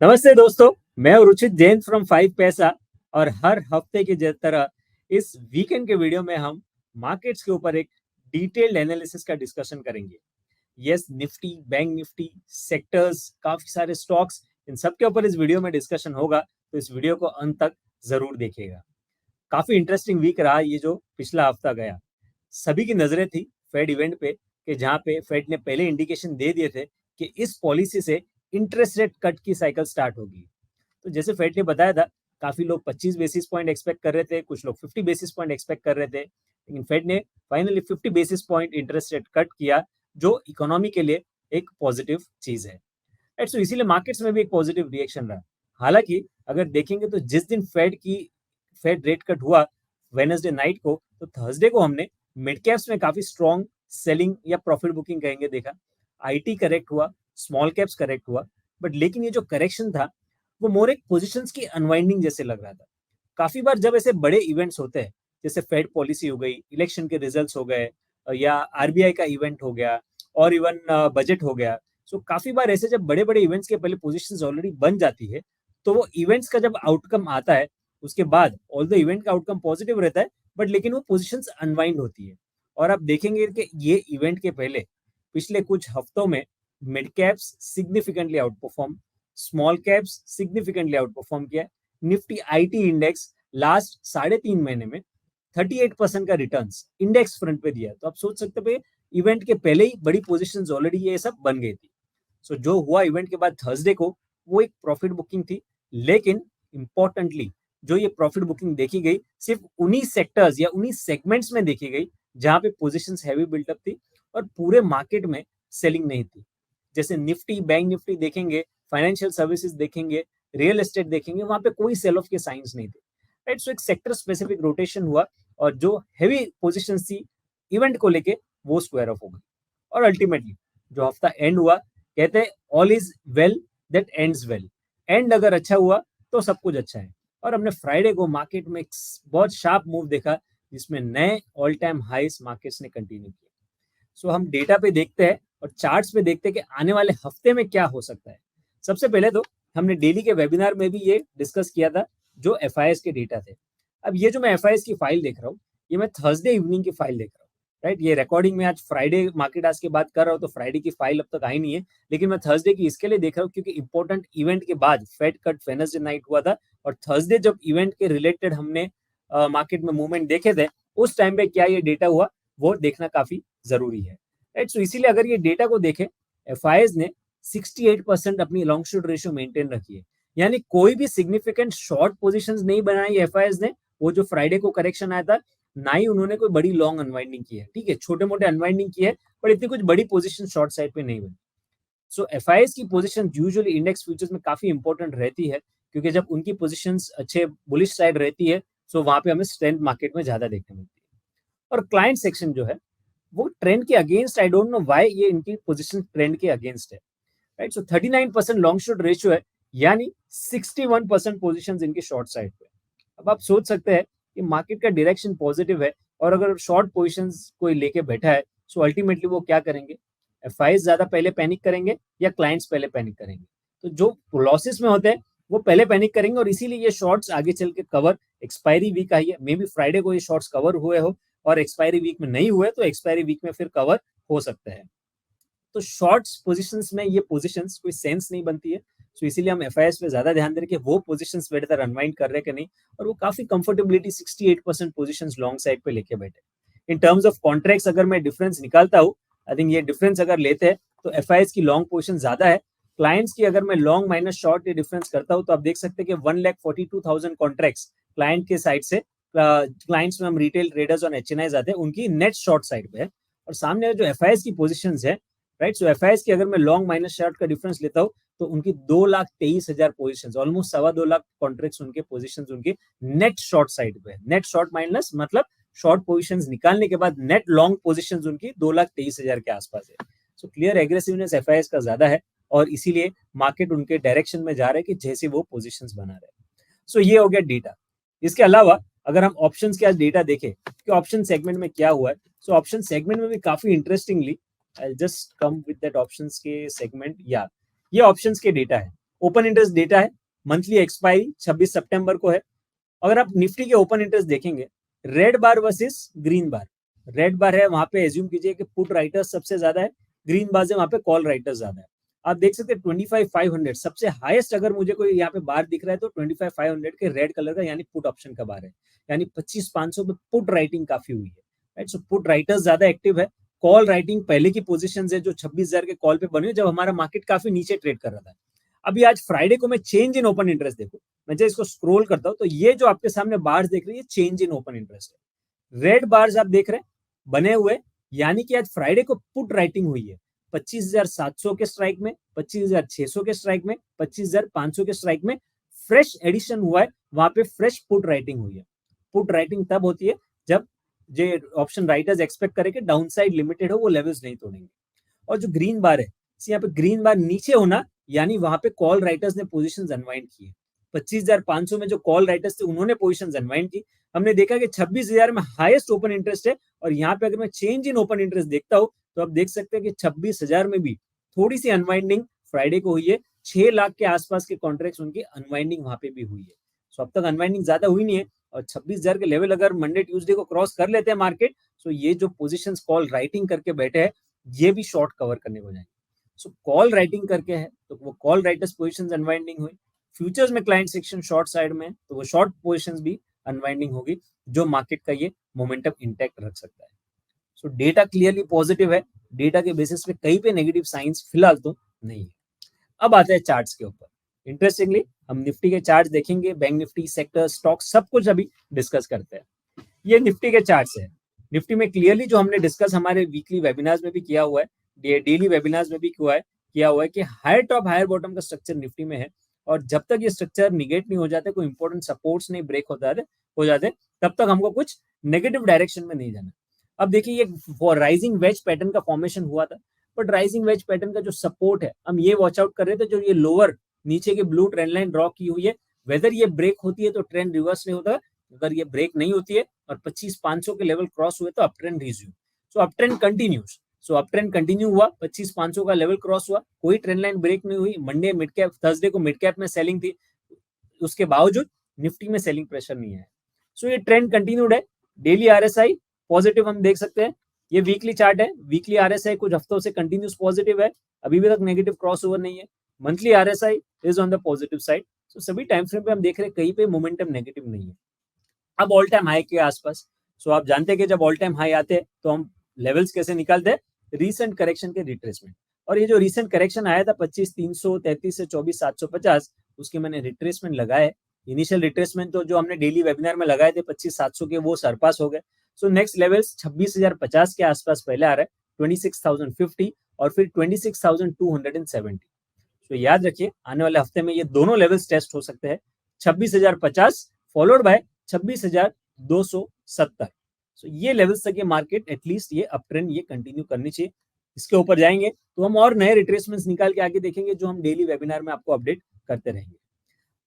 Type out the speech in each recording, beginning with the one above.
नमस्ते दोस्तों, मैं हूं रुचित जैन फ्रॉम 5 पैसा। और हर हफ्ते की तरह इस वीकेंड के वीडियो में हम मार्केट्स के ऊपर एक डिटेल्ड एनालिसिस का डिस्कशन करेंगे। Yes, Nifty, bank Nifty, sectors, काफी सारे स्टॉक्स, इन सब के ऊपर इस वीडियो में डिस्कशन होगा, तो इस वीडियो को अंत तक जरूर देखिएगा। काफी इंटरेस्टिंग वीक रहा ये जो पिछला हफ्ता गया। सभी की नजरें थी फेड इवेंट पे कि जहां पे फेड ने पहले इंडिकेशन दे दिए थे कि इस पॉलिसी से इंटरेस्ट रेट कट की साइकिल स्टार्ट होगी। तो जैसे फेड ने बताया था, काफी लोग 25 बेसिस पॉइंट एक्सपेक्ट कर रहे थे, कुछ लोग 50 बेसिस पॉइंट एक्सपेक्ट कर रहे थे, लेकिन फेड ने finally 50 basis point interest rate cut किया, जो इकोनॉमी के लिए एक पॉजिटिव चीज है। राइट, सो इसीलिए मार्केट्स में भी एक पॉजिटिव रिएक्शन रहा। हालांकि अगर देखेंगे तो जिस दिन फेड रेट कट हुआ वेनसडे नाइट को, तो थर्सडे को हमने मिड कैप्स में काफी स्ट्रॉन्ग सेलिंग या प्रॉफिट बुकिंग कहेंगे देखा। आईटी करेक्ट हुआ, स्मॉल कैप्स करेक्ट हुआ, बट लेकिन ये जो करेक्शन था वो मोर एक पोजीशंस की अनवाइंडिंग जैसे लग रहा था। काफी बार जब ऐसे बड़े इवेंट्स होते हैं, जैसे फेड पॉलिसी हो गई, इलेक्शन के रिजल्ट्स हो गए, या आरबीआई का इवेंट हो गया, और इवन बजट हो गया। सो काफी बार ऐसे जब बड़े बड़े इवेंट्स के पहले पोजीशंस ऑलरेडी बन जाती है, तो वो इवेंट्स का जब आउटकम आता है उसके बाद ऑल द इवेंट का आउटकम पॉजिटिव रहता है, बट लेकिन वो पोजीशंस अनवाइंड होती है। और आप देखेंगे कि ये इवेंट के पहले पिछले कुछ हफ्तों में mid caps significantly out perform, small caps significantly out perform किया। निफ्टी आईटी इंडेक्स लास्ट 3.5 महीने में 38% का रिटर्न इंडेक्स फ्रंट पे दिया। तो आप सोच सकते हैं इवेंट के पहले ही बड़ी पोजीशंस ऑलरेडी ये सब बन गई थी। सो जो हुआ इवेंट के बाद थर्सडे को, वो एक प्रॉफिट बुकिंग थी। लेकिन इंपॉर्टेंटली जो ये प्रॉफिट बुकिंग देखी गई, सिर्फ उन्हीं सेक्टर्स या उन्हीं सेगमेंट्स में देखी गई जहां पे पोजीशंस हैवी बिल्डअप थी, और पूरे मार्केट में सेलिंग नहीं थी। जैसे निफ्टी, बैंक निफ्टी देखेंगे, फाइनेंशियल सर्विसेज देखेंगे, रियल एस्टेट देखेंगे, वहां पे कोई सेल ऑफ के साइंस नहीं थे। राइट, सो एक सेक्टर स्पेसिफिक रोटेशन हुआ, और जो हैवी पोजीशन थी इवेंट को लेके, वो स्क्वायर ऑफ हो गई। और अल्टीमेटली जो हफ्ता एंड हुआ, कहते हैं all is well that ends well. And अगर अच्छा हुआ तो सब कुछ अच्छा है। और हमने फ्राइडे को मार्केट में एक बहुत शार्प मूव देखा, जिसमें नए ऑल टाइम हाइस मार्केट्स ने कंटिन्यू किया। सो हम डेटा पे देखते हैं और चार्ट्स पे देखते हैं कि आने वाले हफ्ते में क्या हो सकता है। सबसे पहले तो हमने डेली के वेबिनार में भी ये डिस्कस किया था, जो एफ के डेटा थे। अब ये जो मैं एफ की फाइल देख रहा हूँ, ये मैं थर्सडे इवनिंग की फाइल देख रहा हूँ। राइट, ये रिकॉर्डिंग में आज फ्राइडे मार्केट आज के बाद कर रहा हूँ, तो फ्राइडे की फाइल अब तक आई नहीं है, लेकिन मैं थर्सडे की इसके लिए देख रहा हूँ क्योंकि इंपॉर्टेंट इवेंट के बाद फेड कट वेडनेसडे नाइट हुआ था, और थर्सडे जब इवेंट के रिलेटेड हमने मार्केट में मूवमेंट देखे थे, उस टाइम पे क्या ये डेटा हुआ वो देखना काफी जरूरी है। राइट, सो इसीलिए अगर ये डेटा को देखें, एफ ने 68% अपनी लॉन्ग शॉर्ट रेशियो मेंटेन रखी है। यानी कोई भी सिग्निफिकेंट शॉर्ट पोजीशंस नहीं बनाई एफ ने। वो जो फ्राइडे को करेक्शन आया था, ना ही उन्होंने कोई बड़ी लॉन्ग अनवाइंडिंग की है। ठीक है, छोटे मोटे अनवाइंडिंग की है, पर इतनी कुछ बड़ी पोजीशन शॉर्ट साइड पे नहीं बनी। सो एफ की पोजीशन यूजुअली इंडेक्स फ्यूचर्स में काफी इंपॉर्टेंट रहती है, क्योंकि जब उनकी पोजीशंस अच्छे बुलिश साइड रहती है, सो वहां पे हमें स्ट्रेंथ मार्केट में ज्यादा देखने मिलती है। और क्लाइंट सेक्शन जो है, वो ट्रेंड के against, I don't know why ये इनकी पोजीशन ट्रेंड के अगेंस्ट है। राइट, सो 39% लॉन्ग शॉर्ट रेशियो है, यानी 61% पोजीशंस इनकी शॉर्ट साइड पे। अब आप सोच सकते हैं कि मार्केट का डायरेक्शन पॉजिटिव है, और अगर शॉर्ट पोजीशंस कोई लेके बैठा है, सो अल्टीमेटली वो क्या करेंगे? एफ ज्यादा पहले पैनिक करेंगे या क्लाइंट्स पहले पैनिक करेंगे? तो जो लॉसेस में होते हैं वो पहले पैनिक करेंगे, और इसीलिए ये शॉर्ट्स आगे चल के कवर एक्सपायरी वीक आई है, मे बी फ्राइडे को ये शॉर्ट्स कवर हुए हो, और एक्सपायरी वीक में नहीं हुए तो एक्सपायरी वीक में फिर कवर हो सकते हैं। तो शॉर्ट्स पोजीशंस में ये पोजीशंस कोई सेंस नहीं बनती है। सो इसीलिए हम एफ पे ज्यादा ध्यान दे रहे हैं कि वो पोजीशंस बेटर अनवाइंड कर रहे हैं कि नहीं, और वो काफी कंफर्टेबिलिटी 68% पोजीशंस लॉन्ग साइड पे लेके बैठे। इन टर्म्स ऑफ कॉन्ट्रैक्ट्स अगर मैं डिफरेंस निकालता हूँ, आई थिंक ये डिफरेंस अगर लेते हैं तो एफ की लॉन्ग पोजीशन ज्यादा है। क्लाइंट्स की अगर मैं लॉन्ग माइनस शॉर्ट ये डिफरेंस करता हूँ, तो आप देख सकते हैं कि 1,42,000 कॉन्ट्रैक्ट्स क्लाइंट के साइड से, क्लाइंट्स में हम रिटेल ट्रेडर्स और एच आते हैं, उनकी नेट शॉर्ट साइड पे है। और सामने जो एफ की पोजिशन है, राइट, सो एफ की अगर मैं लॉन्ग माइनस शॉर्ट का डिफरेंस लेता हूँ, तो उनकी 2,23,000 पोजीशंस, ऑलमोस्ट 2.25 लाख कॉन्ट्रैक्ट्स उनके पोजीशंस उनके नेट शॉर्ट साइड पे है। नेट शॉर्ट माइनस मतलब शॉर्ट पोजीशंस निकालने के बाद नेट लॉन्ग पोजीशंस उनकी 2,23,000 के आसपास है। सो क्लियर एग्रेसिवनेस एफ का ज्यादा है, और इसीलिए मार्केट उनके डायरेक्शन में जा रहे हैं कि जैसे वो पोजीशंस बना रहे हैं। सो ये हो गया डेटा। इसके अलावा अगर हम ऑप्शंस के आज डेटा देखें कि ऑप्शन सेगमेंट में क्या हुआ है, सो ऑप्शन सेगमेंट में भी काफी interestingly, I'll just come with that options के सेगमेंट, या ये ऑप्शंस के डेटा है। ओपन इंटरेस्ट डेटा है, मंथली एक्सपायरी 26 सितंबर को है। अगर आप निफ्टी के ओपन इंटरेस्ट देखेंगे, रेड बार वर्सेस ग्रीन बार, रेड बार है वहां पे एज्यूम कीजिए कि पुट राइटर्स सबसे ज्यादा है, ग्रीन बार है वहां पे कॉल राइटर्स ज्यादा है। आप देख सकते हैं 25,500 सबसे हाईएस्ट अगर मुझे कोई यहाँ पे बार दिख रहा है तो 25,500 के रेड कलर का यानी पुट ऑप्शन का बार है, यानी 25,500 पे पुट राइटिंग काफी हुई है, राइट। सो पुट राइटर्स ज्यादा एक्टिव है। कॉल राइटिंग पहले की पोजीशन है जो 26,000 के कॉल पे बनी जब हमारा मार्केट काफी नीचे ट्रेड कर रहा था। अभी आज फ्राइडे को मैं चेंज इन ओपन इंटरेस्ट देखो, मैं जब इसको स्क्रॉल करता हूँ तो ये जो आपके सामने बार्स देख रही है चेंज इन ओपन इंटरेस्ट है। रेड बार्स आप देख रहे हैं बने हुए, यानी कि आज फ्राइडे को पुट राइटिंग हुई है 25,700 के स्ट्राइक में, 25,600 के स्ट्राइक में, 25,500 के स्ट्राइक में फ्रेश एडिशन हुआ है, वहां पे फ्रेश पुट राइटिंग हुई है। पुट राइटिंग तब होती है जब जो ऑप्शन राइटर्स एक्सपेक्ट करें कि डाउनसाइड लिमिटेड हो, वो लेवल्स नहीं तोड़ेंगे। और जो ग्रीन बार है, यहाँ पे ग्रीन बार नीचे होना यानी वहां पे कॉल राइटर्स ने पोजीशंस अनवाइंड की है। 25,500 में जो कॉल राइटर्स थे उन्होंने पोजीशंस अनवाइंड की। हमने देखा कि 26,000 में हाईएस्ट ओपन इंटरेस्ट है, और यहाँ पे अगर मैं चेंज इन ओपन इंटरेस्ट देखता हूँ तो आप देख सकते हैं कि 26,000 में भी थोड़ी सी अनवाइंडिंग फ्राइडे को हुई है। 6 लाख के आसपास के कॉन्ट्रैक्ट्स उनकी अनवाइंडिंग वहां पे भी हुई है। सो अब तक अनवाइंडिंग ज्यादा हुई नहीं है, और 26,000 के लेवल अगर मंडे ट्यूसडे को क्रॉस कर लेते हैं मार्केट, तो ये जो पोजीशंस कॉल राइटिंग करके बैठे हैं ये भी शॉर्ट कवर करने को जाएंगे। सो कॉल राइटिंग करके है तो वो कॉल राइटर्स पोजीशंस अनवाइंडिंग हुई। फ्यूचर्स में क्लाइंट सेक्शन शॉर्ट साइड में तो वो शॉर्ट पोजीशंस भी अनवाइंडिंग होगी, जो मार्केट का ये मोमेंटम इंटैक्ट रख सकता है। सो डेटा क्लियरली पॉजिटिव है, डेटा के बेसिस पे कहीं पे नेगेटिव साइंस फिलहाल तो नहीं है। अब आते हैं चार्ट्स के ऊपर। इंटरेस्टिंगली हम निफ्टी के चार्ट्स देखेंगे, बैंक निफ्टी, सेक्टर, स्टॉक सब कुछ अभी डिस्कस करते हैं। ये निफ्टी के चार्ट्स है। निफ्टी में क्लियरली जो हमने डिस्कस हमारे वीकली वेबिनार्स में भी किया हुआ है, डेली वेबिनार्स में भी किया हुआ है कि हायर टॉप हायर बॉटम का स्ट्रक्चर निफ्टी में है, और जब तक ये स्ट्रक्चर निगेट नहीं हो जाते, कोई इंपॉर्टेंट सपोर्ट्स नहीं ब्रेक हो जाते तब तक हमको कुछ नेगेटिव डायरेक्शन में नहीं जाना। अब देखिए ये राइजिंग वेज पैटर्न का फॉर्मेशन हुआ था, बट राइजिंग वेज पैटर्न का जो सपोर्ट है हम ये वॉच आउट कर रहे थे, जो ये लोअर नीचे की ब्लू ट्रेंड लाइन ड्रॉ की हुई है, वेदर ये ब्रेक होती है तो ट्रेंड रिवर्स नहीं होता, अगर ये ब्रेक नहीं होती है और 25,500 के लेवल क्रॉस हुए तो up trend resume. So up trend continues, so up trend continue हुआ, 25,500 का लेवल क्रॉस हुआ, कोई ट्रेंड लाइन ब्रेक नहीं हुई। मंडे मिड कैप, थर्सडे को मिड कैप में सेलिंग थी, उसके बावजूद निफ्टी में सेलिंग प्रेशर नहीं है। सो ये ट्रेंड कंटिन्यूड है। डेली आरएसआई पॉजिटिव हम देख सकते हैं, ये वीकली चार्ट है, वीकली आरएसआई कुछ हफ्तों से कंटिन्यूस पॉजिटिव है, अभी भी तक नेगेटिव क्रॉस ओवर नहीं है। Monthly RSI is on the positive side. So सभी टाइम फ्रेम पे हम देख रहे हैं कहीं पे मोमेंटम नेगेटिव नहीं है। अब ऑल टाइम हाई के आसपास, सो आप जानते हैं कि जब ऑल टाइम हाई आते हैं तो हम लेवल्स कैसे निकालते हैं, रीसेंट करेक्शन के रिट्रेसमेंट। और ये जो रीसेंट करेक्शन आया था 25,333 से 24,750, उसके मैंने रिट्रेसमेंट लगाए। इनिशियल रिट्रेसमेंट तो जो हमने डेली वेबिनार में लगाए थे 25,700 के, वो सरपास हो गए। सो नेक्स्ट लेवल्स 26,050 के आसपास पहले आ रहा है, 26,050 और फिर 26,270। तो याद रखिए आने वाले हफ्ते में ये दोनों लेवल्स टेस्ट हो सकते हैं, 26,050 फॉलोड बाय 26,270। सो ये लेवल्स तक ये मार्केट एटलीस्ट ये अप ट्रेंड ये कंटिन्यू करनी चाहिए। इसके ऊपर जाएंगे तो हम और नए रिट्रेसमेंट्स निकाल के आगे देखेंगे, जो हम डेली वेबिनार में आपको अपडेट करते रहेंगे।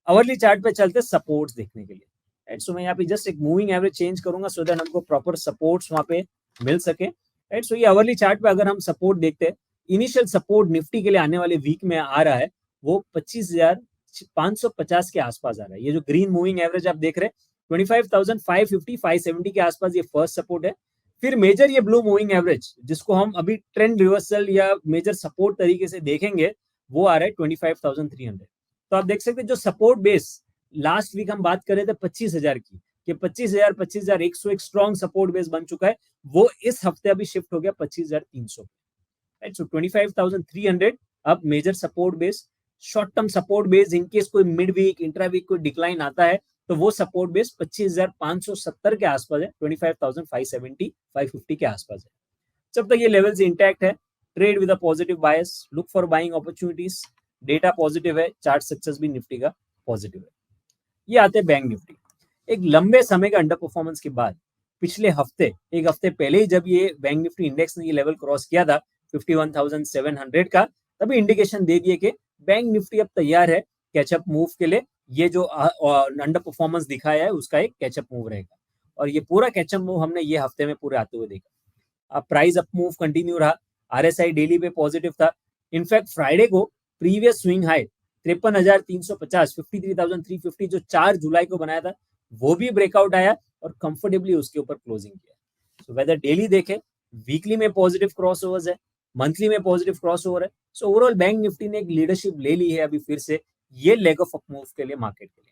अवरली चार्ट पे चलते सपोर्ट्स देखने के लिए। सो मैं यहाँ पे जस्ट एक मूविंग एवरेज चेंज करूंगा सो दैट हमको प्रॉपर सपोर्ट्स वहां पे मिल सके। सो ये अवरली चार्ट पे अगर हम सपोर्ट देखते हैं, इनिशियल सपोर्ट निफ्टी के लिए आने वाले वीक में आ रहा है वो 25,550 के आसपास आ रहा है। ये जो ग्रीन मूविंग एवरेज आप देख रहे हैं 25,550 570 के आसपास ये फर्स्ट सपोर्ट है। फिर मेजर ये ब्लू मूविंग एवरेज जिसको हम अभी ट्रेंड रिवर्सल या मेजर सपोर्ट तरीके से देखेंगे, वो आ रहा है 25,300। तो आप देख सकते हैं जो सपोर्ट बेस लास्ट वीक हम बात कर रहे थे 25,000 की, कि 25,000 25,100 एक स्ट्रॉन्ग सपोर्ट बेस बन चुका है, वो इस हफ्ते अभी शिफ्ट हो गया 25,300। राइट, सो 25,300 अब major support base. Short term support base in case कोई मिड वीक इंट्रा वीक कोई डिक्लाइन आता है तो वो सपोर्ट बेस 25,570 के आसपास है, 25,570 550 के आसपास है। जब तक ये लेवल्स इंटैक्ट है, trade with a positive bias, look for buying opportunities. Data positive है, चार्ट सक्सेस भी निफ्टी का पॉजिटिव है। ये आते हैं बैंक निफ्टी। एक लंबे समय का अंडर परफॉर्मेंस के बाद पिछले हफ्ते, एक हफ्ते पहले ही जब ये बैंक निफ्टी इंडेक्स ने ये लेवल क्रॉस किया था 51,700 का, तभी इंडिकेशन दे दिए कि बैंक निफ्टी अब तैयार है कैचअप मूव के लिए। ये जो अंडर परफॉर्मेंस दिखाया है उसका एक कैचअप मूव रहेगा, और ये पूरा कैचअप मूव हमने ये हफ्ते में पूरे आते हुए देखा। अब प्राइस अप मूव कंटिन्यू रहा, आरएसआई डेली पे पॉजिटिव था। इनफैक्ट फ्राइडे को प्रीवियस स्विंग हाई 53,350 53,350 जो 4 जुलाई को बनाया था वो भी ब्रेकआउट आया और कंफर्टेबली उसके ऊपर क्लोजिंग किया। सो वेदर डेली देखें, वीकली में पॉजिटिव क्रॉसओवर्स है, मंथली में पॉजिटिव क्रॉसओवर है। सो ओवरऑल बैंक निफ्टी ने एक लीडरशिप ले ली है अभी फिर से ये लेग ऑफ अप मूव के लिए मार्केट के लिए।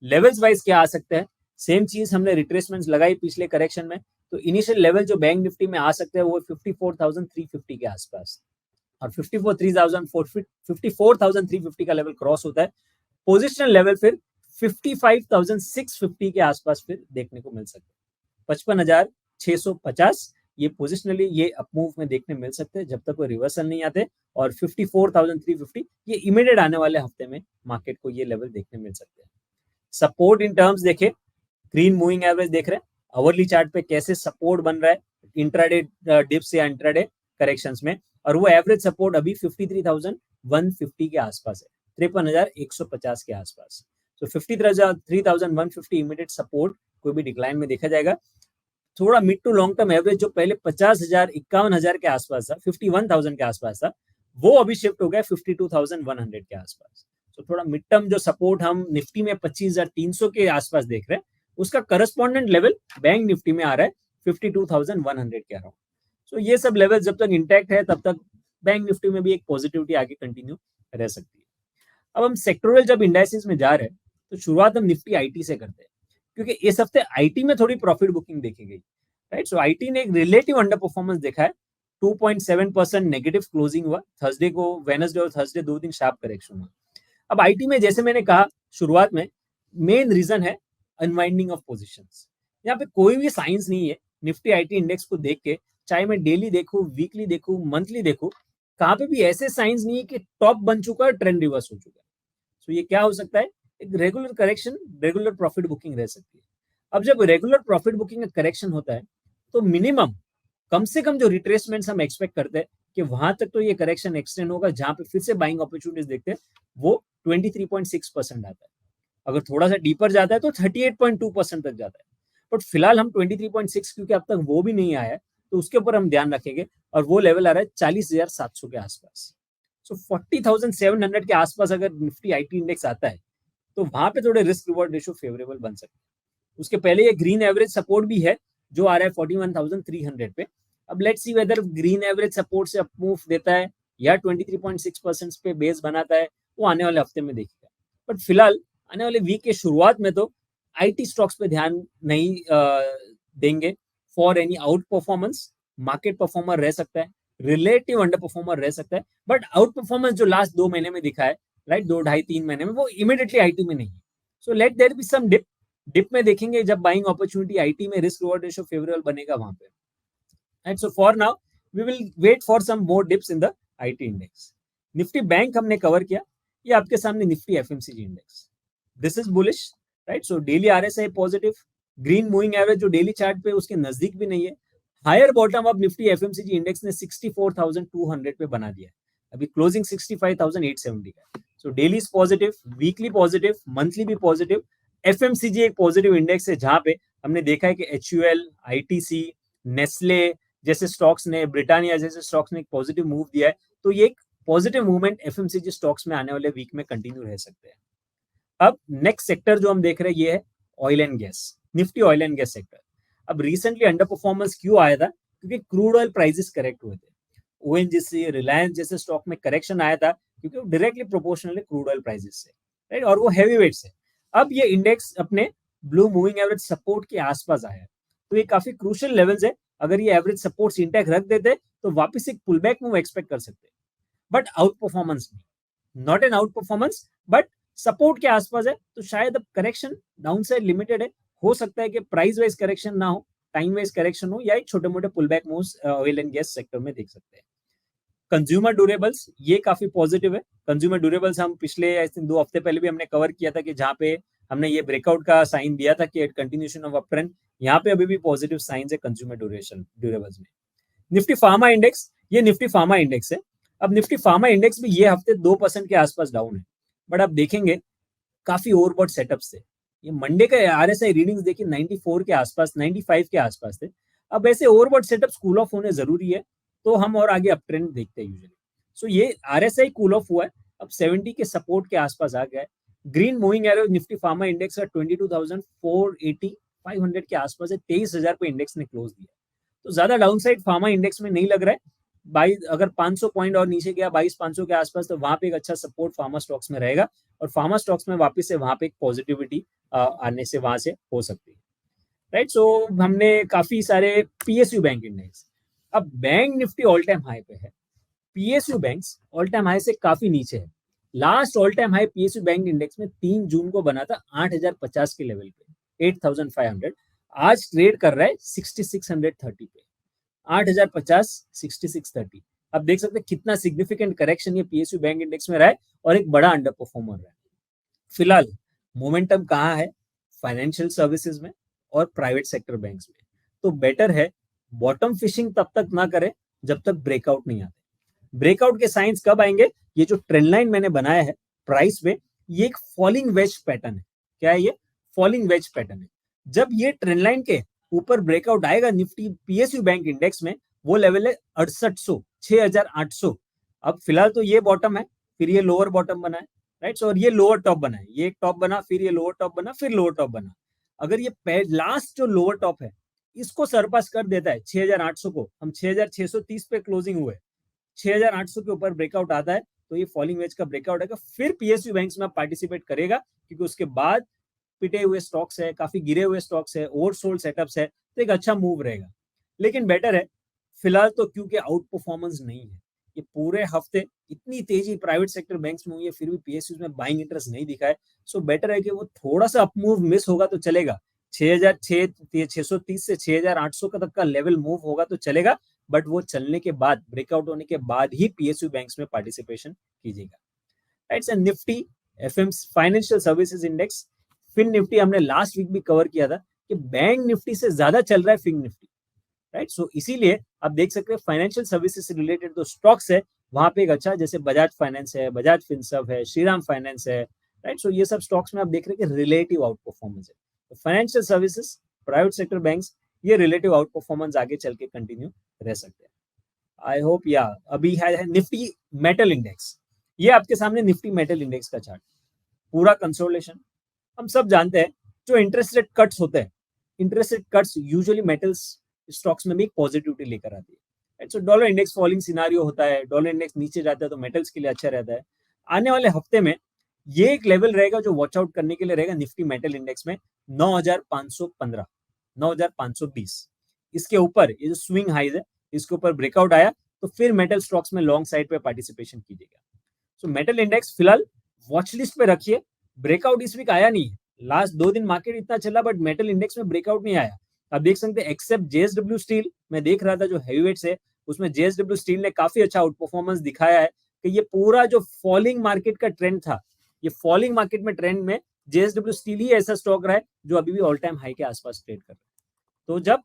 लेवल्स वाइज क्या आ सकता है, सेम चीज हमने रिट्रेसमेंट्स लगाई पिछले करेक्शन में, तो इनिशियल लेवल जो बैंक निफ्टी में आ सकते हैं वो 54,350 के आसपास, और 54,350 का लेवल क्रॉस होता है, पोजिशनल लेवल फिर 55,650 के आसपास फिर देखने को मिल सकता है। 55,650 ये पोजिशनली ये अपमूव में देखने मिल सकते हैं जब तक कोई रिवर्सल नहीं आते, और 54,350 ये इमीडिएट आने वाले हफ्ते में मार्केट को ये लेवल देखने मिल सकते हैं। सपोर्ट इन टर्म्स देखें, ग्रीन मूविंग एवरेज देख रहे हैं, आवरली चार्ट पे कैसे सपोर्ट बन रहा है इंट्राडे डिप्स या इंट्राडे करेक्शंस में, और वो एवरेज सपोर्ट अभी 53,150 के आसपास है, 53,150 के आसपास। तो 53,150 इमीडिएट सपोर्ट कोई भी डिक्लाइन में देखा जाएगा। थोड़ा mid to long term average जो पहले 50,000 51,000 के आसपास था, 51,000 के आसपास था, वो अभी शिफ्ट हो गया 52,100 के आसपास। तो थोड़ा मिड टर्म जो सपोर्ट हम निफ्टी में 25,300 के आसपास देख रहे हैं, उसका करस्पॉन्डेंट लेवल बैंक निफ्टी में आ रहा है 52,100 के अराउंड। सो ये सब लेवल जब तक इंटैक्ट है तब तक बैंक निफ्टी में भी एक पॉजिटिविटी आगे कंटिन्यू रह सकती है। अब हम सेक्टोरल जब इंडाइसिस में जा रहे हैं तो शुरुआत हम निफ्टी आईटी से करते हैं, क्योंकि इस हफ्ते आईटी में थोड़ी प्रॉफिट बुकिंग देखी गई, राइट। सो आईटी ने एक रिलेटिव अंडर परफॉर्मेंस देखा है, 2.7% नेगेटिव क्लोजिंग हुआ थर्सडे को, वेडनेसडे और थर्सडे 2 दिन शार्प करेक्शन हुआ। अब आईटी में जैसे मैंने कहा शुरुआत में, मेन रीजन है अनवाइंडिंग ऑफ पोजीशंस। यहाँ पे कोई भी साइंस नहीं है निफ्टी आईटी इंडेक्स को देख के, चाहे मैं डेली देखूं, वीकली देखूं, मंथली देखूं, कहाँ पे भी ऐसे साइंस नहीं है कि टॉप बन चुका है, ट्रेंड रिवर्स हो चुका है। सो ये क्या हो सकता है, एक regular correction, regular profit booking रह सकती है। अब जब रेगुलर प्रॉफिट बुकिंग का करेक्शन होता है तो मिनिमम कम से कम जो रिट्रेसमेंट्स हम एक्सपेक्ट करते हैं कि वहां तक तो ये करेक्शन एक्सटेंड होगा जहां पे फिर से बाइंग अपॉर्चुनिटीज देखते हैं, वो 23.6% आता है। अगर थोड़ा सा डीपर जाता है तो 38.2% तक जाता है, बट फिलहाल हम 23.6 क्योंकि अब तक वो भी नहीं आया है तो उसके ऊपर हम ध्यान रखेंगे, और वो लेवल आ रहा है 40,700 के आसपास। सो 40,700 के आसपास अगर निफ्टी आईटी इंडेक्स आता है तो वहां पे थोड़े रिस्क रिवॉर्ड रेशियो फेवरेबल बन सकते हैं। उसके पहले ये ग्रीन एवरेज सपोर्ट भी है जो आ रहा है 41,300 पे। अब let's see whether green average support से अपमूव देता है या 23.6% पे बेस बनाता है, वो आने वाले हफ्ते में देखेगा। बट फिलहाल आने वाले वीक के शुरुआत में तो आईटी स्टॉक्स पे ध्यान नहीं देंगे for any out performance. Market performer रह सकता है, रिलेटिव अंडर परफॉर्मर रह सकता है, बट आउट परफॉर्मेंस जो लास्ट 2 महीने में दिखा है, राइट, 2 ढाई 3 महीने में, वो इमीडिएटली आईटी में नहीं है। So let there be some dip में देखेंगे जब बाइंग अपॉर्चुनिटी आईटी में रिस्क रिवॉर्ड रेशियो फेवरेबल बनेगा वहां पे, right. So for now we will wait for some more dips in the IT index. Nifty bank हमने कवर किया, ये आपके सामने Nifty FMCG index, this is bullish, right. So daily RSI positive, green moving average जो daily chart पे उसके नजदीक भी नहीं है। हायर बॉटम अब निफ्टी एफएमसीजी इंडेक्स ने 64,200 पे बना दिया है, अभी क्लोजिंग 65,870 का। So daily positive, weekly positive, monthly भी पॉजिटिव। एफएमसीजी एक पॉजिटिव इंडेक्स है जहां पे हमने देखा है कि एचयूएल, आईटीसी, नेस्ले जैसे स्टॉक्स ने, ब्रिटानिया जैसे स्टॉक्स ने एक पॉजिटिव मूव दिया है, तो ये एक पॉजिटिव मूवमेंट एफएमसीजी स्टॉक्स में आने वाले वीक में कंटिन्यू रह सकते हैं। अब नेक्स्ट सेक्टर जो हम देख रहे हैं ये है oil and gas, Nifty oil and gas sector. अब रिसेंटली अंडर परफॉर्मेंस क्यों आया था, क्योंकि क्रूड ऑयल प्राइसेस करेक्ट हुए थे। ओएनजीसी, रिलायंस जैसे स्टॉक में करेक्शन आया था क्योंकि वो डायरेक्टली प्रोपोर्शनल है क्रूड ऑयल प्राइसेस से, राइट, और वो हैवी वेट से। अब ये इंडेक्स अपने ब्लू मूविंग एवरेज सपोर्ट के आसपास आया है, तो ये काफी क्रूशियल लेवल्स है। अगर ये एवरेज सपोर्ट्स इंटैक्ट रख देते तो वापस एक पुल बैक मूव एक्सपेक्ट कर सकते हैं, बट आउट परफॉर्मेंस नहीं, not an out performance, but support के आसपास है। तो शायद अब करेक्शन डाउन साइड लिमिटेड है, हो सकता है कि प्राइस वाइज करेक्शन ना हो, टाइम वाइज करेक्शन हो, या एक छोटे मोटे pull back moves oil and gas sector में देख सकते हैं। कंज्यूमर ड्यूरेबल्स ये काफी पॉजिटिव है। कंज्यूमर ड्यूरेबल्स हम पिछले 2 हफ्ते पहले भी हमने कवर किया था कि जहाँ पे हमने ये ब्रेकआउट का साइन दिया था कि कंटिन्यूएशन ऑफ अप ट्रेंड, यहाँ पे अभी भी पॉजिटिव साइंस है कंज्यूमर ड्यूरेबल्स में। निफ्टी फार्मा इंडेक्स, ये निफ्टी फार्मा इंडेक्स है। अब निफ्टी फार्मा इंडेक्स भी ये हफ्ते 2% के आसपास डाउन है, बट आप देखेंगे काफी ओवरबॉट सेटअप से। ये मंडे का आरएसआई रीडिंग्स देखिए 94 के आसपास, 95 के आसपास थे। अब ऐसे ओवरबॉट सेटअप कूल ऑफ होने जरूरी है, तो हम और आगे अप ट्रेंड देखते हैं यूजुअली। सो ये आरएसआई कूल ऑफ हुआ है, अब 70 के सपोर्ट के आसपास आ गया है। Green moving arrow Nifty pharma index का 22,480 500 के आसपास है। 23,000 पे इंडेक्स ने क्लोज दिया, तो ज्यादा डाउनसाइड फार्मा इंडेक्स में नहीं लग रहा है। 22 अगर 500 पॉइंट और नीचे गया 22,500 के आसपास, तो वहां पे एक अच्छा सपोर्ट फार्मा स्टॉक्स में रहेगा, और फार्मा स्टॉक्स में वापस से वहां पे एक पॉजिटिविटी आने से वहां से हो सकती है, राइट। सो हमने काफी सारे पीएसयू बैंक इंडेक्स। अब bank Nifty all time high पे है, PSU banks all time high से काफी नीचे है। Last all time high PSU bank index में 3 जून को बना था 8,050 के लेवल पे, 8,500। आज ट्रेड कर रहा है 6,630 पे, 8,050 6,630। अब देख सकते हैं कितना सिग्निफिकेंट करेक्शन ये पीएसयू बैंक इंडेक्स में रहा है, और एक बड़ा अंडर परफॉर्मर रहा है। फिलहाल मोमेंटम कहाँ है? फाइनेंशियल सर्विसेज में और प्राइवेट सेक्टर बैंक्स में। तो बेटर है बॉटम फिशिंग तब तक ना करें जब तक ब्रेकआउट नहीं आते। ब्रेकआउट के साइंस कब आएंगे? ये जो ट्रेंड लाइन मैंने बनाया है प्राइस पे, ये एक फॉलिंग वेज पैटर्न है। क्या है ये? फॉलिंग वेज पैटर्न है। जब ये ट्रेंड लाइन के ऊपर ब्रेकआउट आएगा निफ्टी पीएसयू बैंक इंडेक्स में, वो लेवल है 6800 6,800। अब फिलहाल तो ये बॉटम है, फिर ये लोअर बॉटम बना है, राइट। और ये लोअर टॉप बना है, ये एक टॉप बना, फिर ये लोअर टॉप बना, फिर लोअर टॉप बना। अगर ये लास्ट जो लोअर टॉप है इसको सरपास कर देता है 6,800 को, हम 6,630 पे क्लोजिंग हुए, 6,800 के ऊपर ब्रेकआउट आता है, तो ये फॉलिंग वेज का ब्रेकआउट है। फिर पीएसयू बैंक्स में पार्टिसिपेट करेगा, क्योंकि उसके बाद पिटे हुए स्टॉक्स है, काफी गिरे हुए स्टॉक्स है, ओवरसोल्ड सेटअप्स है, तो एक अच्छा मूव रहेगा। लेकिन बेटर है फिलहाल तो, क्योंकि आउट परफॉर्मेंस नहीं है ये पूरे हफ्ते, इतनी तेजी प्राइवेट सेक्टर बैंक्स में हुई है, फिर भी पीएसयू में बाइंग इंटरेस्ट नहीं दिखा है। सो बेटर है कि वो थोड़ा सा अप मूव मिस होगा तो चलेगा, 6,630 से 6,800 का तक का लेवल मूव होगा तो चलेगा, बट वो चलने के बाद, ब्रेकआउट होने के बाद ही पीएसयू बैंक्स में पार्टिसिपेशन कीजिएगा, right. And Nifty FM financial services index, fin Nifty हमने लास्ट वीक भी कवर किया था कि बैंक निफ्टी से ज्यादा चल रहा है फिन निफ्टी, राइट। सो इसीलिए आप देख सकते हैं फाइनेंशियल सर्विसेज से रिलेटेड जो स्टॉक्स है वहां पे एक अच्छा, जैसे बजाज फाइनेंस है, बजाज फिनसर्व है, श्रीराम फाइनेंस है, राइट। सो ये सब स्टॉक्स में आप देख रहे हैं कि रिलेटिव आउट परफॉर्मेंस है। Financial services, private sector banks, ये रिलेटिव आउट परफॉर्मेंस आगे चल के कंटिन्यू रह सकते हैं। I hope. या अभी है निफ्टी मेटल इंडेक्स, ये आपके सामने निफ्टी मेटल इंडेक्स का चार्ट, पूरा कंसोलिडेशन। हम सब जानते हैं जो इंटरेस्ट रेट कट्स होते हैं, interest rate cuts usually metals stocks में भी पॉजिटिविटी लेकर आती है। सो डॉलर इंडेक्स फॉलिंग सिनारियो होता है, डॉलर इंडेक्स नीचे जाता है तो मेटल्स के लिए अच्छा रहता है। आने वाले हफ्ते में ये एक लेवल रहेगा जो वॉच आउट करने के लिए रहेगा निफ्टी मेटल इंडेक्स में, 9,515 9,520। इसके ऊपर ये जो स्विंग हाइज है, इसके ऊपर ब्रेकआउट आया तो फिर मेटल स्टॉक्स में लॉन्ग साइड पे पार्टिसिपेशन कीजिएगा। सो मेटल इंडेक्स फिलहाल वॉच लिस्ट पे रखिए। ब्रेकआउट इस वीक आया नहीं है, लास्ट 2 दिन मार्केट इतना चला, बट मेटल इंडेक्स में ब्रेकआउट नहीं आया। आप देख सकते हैं एक्सेप्ट जेएसडब्ल्यू स्टील, मैं देख रहा था जो हैवीवेट्स है उसमें जेएसडब्ल्यू स्टील ने काफी अच्छा आउट परफॉर्मेंस दिखाया है, कि ये पूरा जो फॉलिंग मार्केट का ट्रेंड था, ये फॉलिंग मार्केट में ट्रेंड में जेएसडब्ल्यू स्टील ही ऐसा स्टॉक रहा है जो अभी भी ऑल टाइम हाई के आसपास ट्रेड कर रहा है। तो जब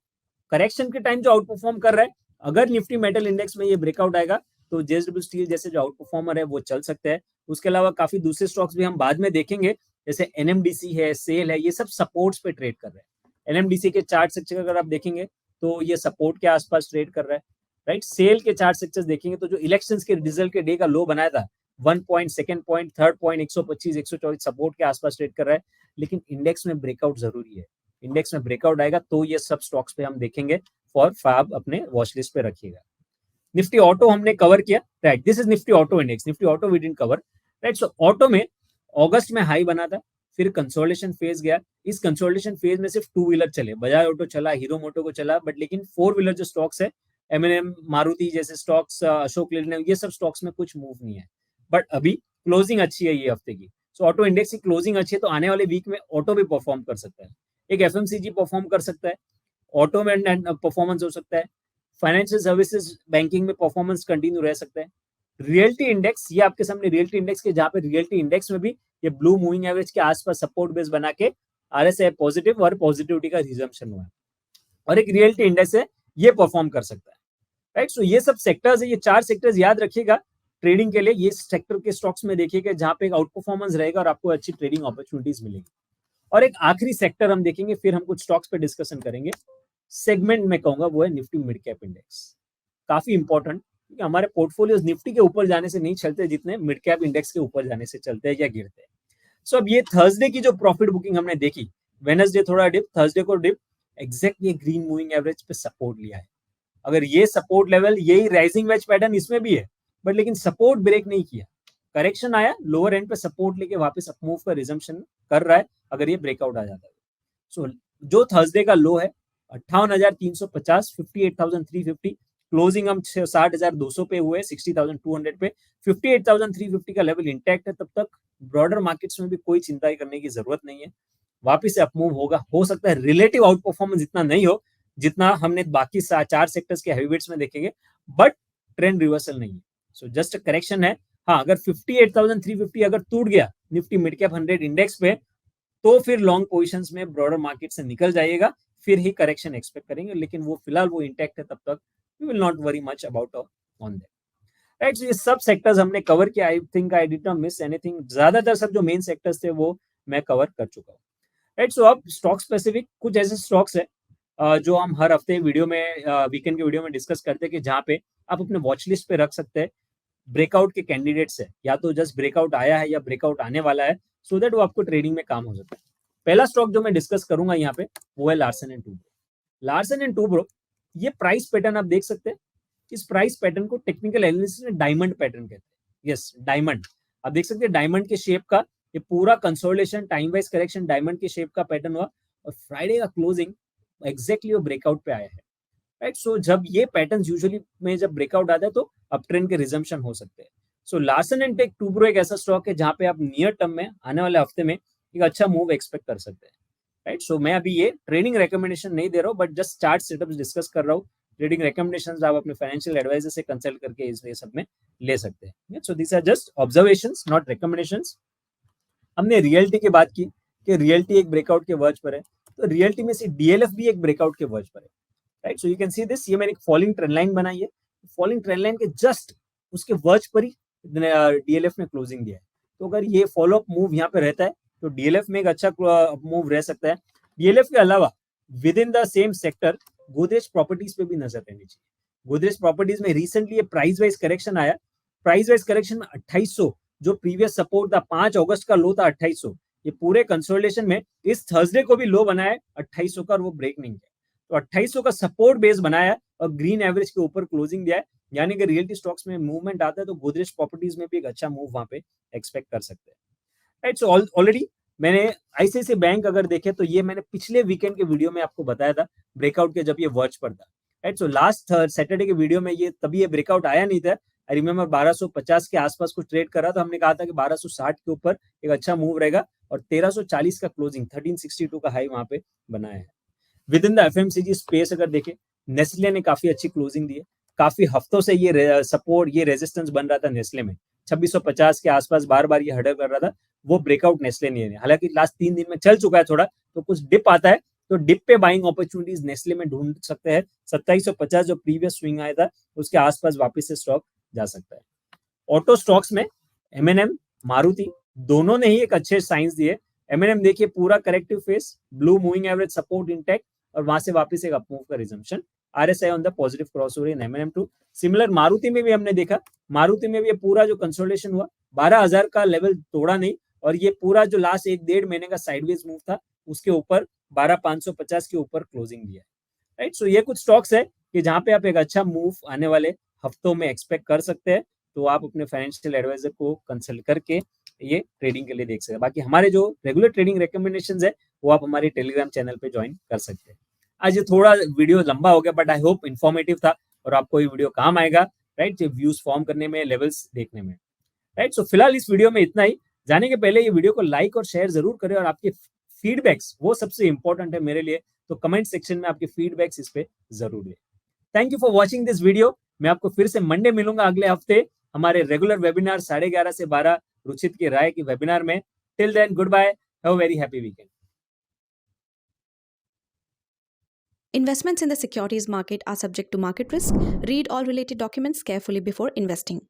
करेक्शन के टाइम जो आउट परफॉर्म कर रहा है, अगर निफ्टी मेटल इंडेक्स में ये ब्रेकआउट आएगा तो जेएसडब्ल्यू स्टील जैसे जो आउट परफॉर्मर है वो चल सकते हैं। उसके अलावा काफी दूसरे स्टॉक्स भी हम बाद में देखेंगे, जैसे एनएमडीसी है, सेल है, ये सब सपोर्ट्स पे ट्रेड कर रहे हैं। एनएमडीसी के चार्ट सेक्टर अगर आप देखेंगे तो ये सपोर्ट के आसपास ट्रेड कर रहा है, राइट। सेल के चार्ट सेक्टर्स देखेंगे तो जो इलेक्शंस के रिजल्ट के डे का लो बनाया था, 1 point, second point, third point, 125 124 support के आसपास ट्रेड कर रहा है। लेकिन इंडेक्स में ब्रेकआउट जरूरी है, इंडेक्स में ब्रेकआउट आएगा तो ये सब स्टॉक्स पे हम देखेंगे, फॉर आप अपने वॉच लिस्ट पे रखिएगा। निफ्टी ऑटो हमने कवर किया, right. This is Nifty auto index, Nifty auto we didn't cover, right. So auto में अगस्त में हाई बना था, फिर कंसोलिडेशन फेज गया। इस कंसोलिडेशन फेज में सिर्फ 2 व्हीलर चले, बजाज ऑटो चला, हीरो मोटो को चला, बट लेकिन 4 व्हीलर जो स्टॉक्स है, एमएनएम, मारुति जैसे स्टॉक्स, अशोक लेलैंड, ये सब स्टॉक्स में कुछ मूव नहीं है। बट अभी क्लोजिंग अच्छी है ये हफ्ते की, सो ऑटो इंडेक्स की क्लोजिंग अच्छी है, तो आने वाले वीक में ऑटो भी परफॉर्म कर सकता है। एक एफएमसीजी परफॉर्म कर सकता है, ऑटो में परफॉर्मेंस हो सकता है, फाइनेंशियल सर्विसेज बैंकिंग में परफॉर्मेंस कंटिन्यू रह सकता है। रियल्टी इंडेक्स, ये आपके सामने रियल्टी इंडेक्स के, जहां पे रियल्टी इंडेक्स में भी ये ब्लू मूविंग एवरेज के आसपास सपोर्ट बेस बना के आरएसआई पॉजिटिव और पॉजिटिविटी का रिजम्पशन हुआ है, और एक रियल्टी इंडेक्स है ये परफॉर्म कर सकता है, राइट। सो ये सब सेक्टर्स है, ये 4 सेक्टर्स याद रखिएगा ट्रेडिंग के लिए। ये सेक्टर के स्टॉक्स में देखिएगा जहां पे एक आउट परफॉर्मेंस रहेगा और आपको अच्छी ट्रेडिंग अपॉर्चुनिटीज मिलेगी। और एक आखिरी सेक्टर हम देखेंगे, फिर हम कुछ स्टॉक्स पे डिस्कशन करेंगे। सेगमेंट में कहूंगा वो है निफ्टी मिड कैप इंडेक्स, काफी इंपॉर्टेंट। क्योंकि हमारे पोर्टफोलियोज निफ्टी के ऊपर जाने से नहीं चलते जितने मिड कैप इंडेक्स के ऊपर जाने से चलते हैं या गिरते हैं। सो अब ये थर्सडे की जो प्रॉफिट बुकिंग हमने देखी, वेडनेसडे थोड़ा डिप, थर्सडे को dip, exactly green moving average पे सपोर्ट लिया है। अगर ये सपोर्ट लेवल, यही राइजिंग वेज पैटर्न इसमें भी है, बट लेकिन सपोर्ट ब्रेक नहीं किया, करेक्शन आया, लोअर एंड पे सपोर्ट लेके वापस अपमूव का रिजम्पशन कर रहा है। अगर ये ब्रेकआउट आ जाता है, सो जो थर्सडे का लो है 58,350, 58,350, क्लोजिंग हम 60,200 पे हुए, 60,200 पे, 58,350 का लेवल इंटैक्ट है। तब तक ब्रॉडर मार्केट्स में भी कोई चिंता करने की जरूरत नहीं है, वापिस से अपमूव होगा। हो सकता है रिलेटिव आउट परफॉर्मेंस इतना नहीं हो जितना हमने बाकी 4 सेक्टर्स के हैवीवेट्स में देखेंगे, बट ट्रेंड रिवर्सल नहीं है। सो जस्ट करेक्शन है। हाँ, अगर 58,350 अगर टूट गया निफ्टी मिड कैप 100 इंडेक्स पे, तो फिर लॉन्ग पोजीशंस में ब्रॉडर मार्केट से निकल जाइएगा, फिर ही करेक्शन एक्सपेक्ट करेंगे। लेकिन वो फिलहाल वो इंटैक्ट है, तब तक we will not worry much about on that. Right, so ये सब सेक्टर्स हमने कवर किया। I think I did not miss anything. ज्यादातर सब जो मेन सेक्टर्स थे वो मैं कवर कर चुका हूँ। राइट, सो अब स्टॉक स्पेसिफिक कुछ ऐसे स्टॉक्स है जो हम हर हफ्ते वीडियो में, वीकेंड के वीडियो में डिस्कस करते हैं कि जहाँ पे आप अपने वॉच लिस्ट पे रख सकते हैं। ब्रेकआउट के कैंडिडेट्स है, या तो जस्ट ब्रेकआउट आया है या ब्रेकआउट आने वाला है, सो दैट वो आपको ट्रेडिंग में काम हो सकता है। पहला स्टॉक जो मैं डिस्कस करूंगा यहाँ पे वो है Larsen and Toubro. Larsen and Toubro, ये प्राइस पैटर्न आप देख सकते हैं। इस प्राइस पैटर्न को टेक्निकल एनालिसिस में डायमंड पैटर्न कहते हैं। यस, डायमंड आप देख सकते हैं। डायमंड के शेप का ये पूरा consolidation, time wise correction diamond के शेप का पैटर्न हुआ, और फ्राइडे का क्लोजिंग एग्जैक्टली वो ब्रेकआउट पे आया है। राइट, सो जब ये पैटर्न यूजुअली में जब ब्रेकआउट आता है तो अप ट्रेंड के रिजम्पशन हो सकते हैं। सो लार्सन एंड टूब्रो एक ऐसा स्टॉक है जहां पे आप नियर टर्म में, आने वाले हफ्ते में एक अच्छा मूव एक्सपेक्ट कर सकते हैं। राइट, सो मैं अभी ये ट्रेडिंग रिकमेंडेशन नहीं दे रहा हूँ, but just chart setups discuss कर रहा हूँ। ट्रेडिंग रिकमेंडेशंस आप अपने फाइनेंशियल एडवाइजर से कंसल्ट करके इस सब में ले सकते हैं। So this are just observations, not recommendations. हमने रियल्टी की बात की कि रियल्टी एक ब्रेकआउट के वर्ज पर है, तो रियल्टी में से डीएलएफ भी एक ब्रेकआउट के वर्ज पर है। Right, so you can see this. ये मैंने एक फॉलिंग ट्रेंड लाइन बनाई है, फॉलिंग ट्रेंड लाइन के जस्ट उसके वर्ज पर ही डीएलएफ ने क्लोजिंग दिया है। तो अगर ये फॉलो अप मूव यहाँ पे रहता है तो डीएलएफ में एक अच्छा मूव रह सकता है। डीएलएफ के अलावा with in the same sector Godrej properties पे भी नजर रहनी चाहिए। गोदरेज प्रॉपर्टीज में रिसेंटली ये प्राइस वाइज करेक्शन आया। प्राइस वाइज करेक्शन 2800, जो प्रीवियस सपोर्ट था 5 अगस्त का लो था 2800, ये पूरे कंसोलिडेशन में इस थर्सडे को भी लो बनाया 2800 का, और वो ब्रेक नहीं किया। तो 2800 का सपोर्ट बेस बनाया और ग्रीन एवरेज के ऊपर क्लोजिंग दिया है। यानी कि रियल्टी स्टॉक्स में मूवमेंट आता है तो गोदरेज प्रॉपर्टीज में भी एक अच्छा मूव वहां पे एक्सपेक्ट कर सकते हैं। राइट, सो ऑलरेडी मैंने आईसीआईसीआई बैंक अगर देखे तो ये मैंने पिछले वीकेंड के वीडियो में आपको बताया था ब्रेकआउट के, जब ये वर्ज पर था। राइट, सो लास्ट सैटरडे के वीडियो में ये तभी ये ब्रेकआउट आया नहीं था। आई रिमेम्बर 1250 के आसपास कुछ ट्रेड कर रहा था, हमने कहा था कि 1260 के ऊपर एक अच्छा मूव रहेगा, और 1340 का क्लोजिंग, 1362 का हाई वहां पे बनाया है। With in the FMCG space अगर देखें, नेस्ले ने काफी अच्छी क्लोजिंग दी है। काफी हफ्तों से ये सपोर्ट, ये रेजिस्टेंस बन रहा था नेस्ले में, 2650 के आसपास बार बार ये हर्डल कर रहा था, वो ब्रेकआउट नेस्ले नहीं है। हालांकि लास्ट 3 दिन में चल चुका है थोड़ा, तो कुछ डिप आता है तो डिप पे बाइंग अपॉर्चुनिटीज नेस्ले में ढूंढ सकते हैं। 2750 जो प्रीवियस स्विंग आया था उसके आसपास वापस से स्टॉक जा सकता है। ऑटो स्टॉक्स में एमएनएम, मारुति दोनों ने ही एक अच्छे साइंस दिए। एमएनएम देखिए पूरा corrective phase, blue moving average support intact, और वहां से वापस एक अपमूव का resumption. RSI on the positive crossover in एमएनएम2। सिमिलर मारुति में भी हमने देखा, मारुति में भी ये पूरा जो कंसोलिडेशन हुआ 12,000 का लेवल तोड़ा नहीं, और ये पूरा जो लास्ट 1-1.5 महीने का साइडवेज मूव था उसके ऊपर 12,550 के ऊपर क्लोजिंग दिया है। राइट, सो ये कुछ स्टॉक्स है कि जहां पे आप एक अच्छा मूव आने वाले हफ्तों में एक्सपेक्ट कर सकते हैं। तो आप अपने फाइनेंशियल एडवाइजर को कंसल्ट करके ये ट्रेडिंग के लिए देख सकते हैं। बाकी हमारे जो रेगुलर ट्रेडिंग रिकमेंडेशंस है वो आप हमारे टेलीग्राम चैनल पे ज्वाइन कर सकते हैं। आज ये थोड़ा वीडियो लंबा हो गया, बट आई होप इन्फॉर्मेटिव था और आपको ये वीडियो काम आएगा। राइट, व्यूज फॉर्म करने में, लेवल्स देखने में। राइट, सो फिलहाल इस वीडियो में इतना ही। जाने के पहले ये वीडियो को लाइक और शेयर जरूर करें, और आपके फीडबैक्स वो सबसे इंपॉर्टेंट है मेरे लिए, तो कमेंट सेक्शन में आपके फीडबैक्स इस पे जरूर दें। Thank you for watching this video. मैं आपको फिर से मंडे मिलूंगा अगले हफ्ते हमारे रेगुलर वेबिनार 11:30 से 12 रुचित की राय की वेबिनार में। Till then, goodbye, have a very happy weekend. Investments in the securities market are subject to market risk. Read all related documents carefully before investing.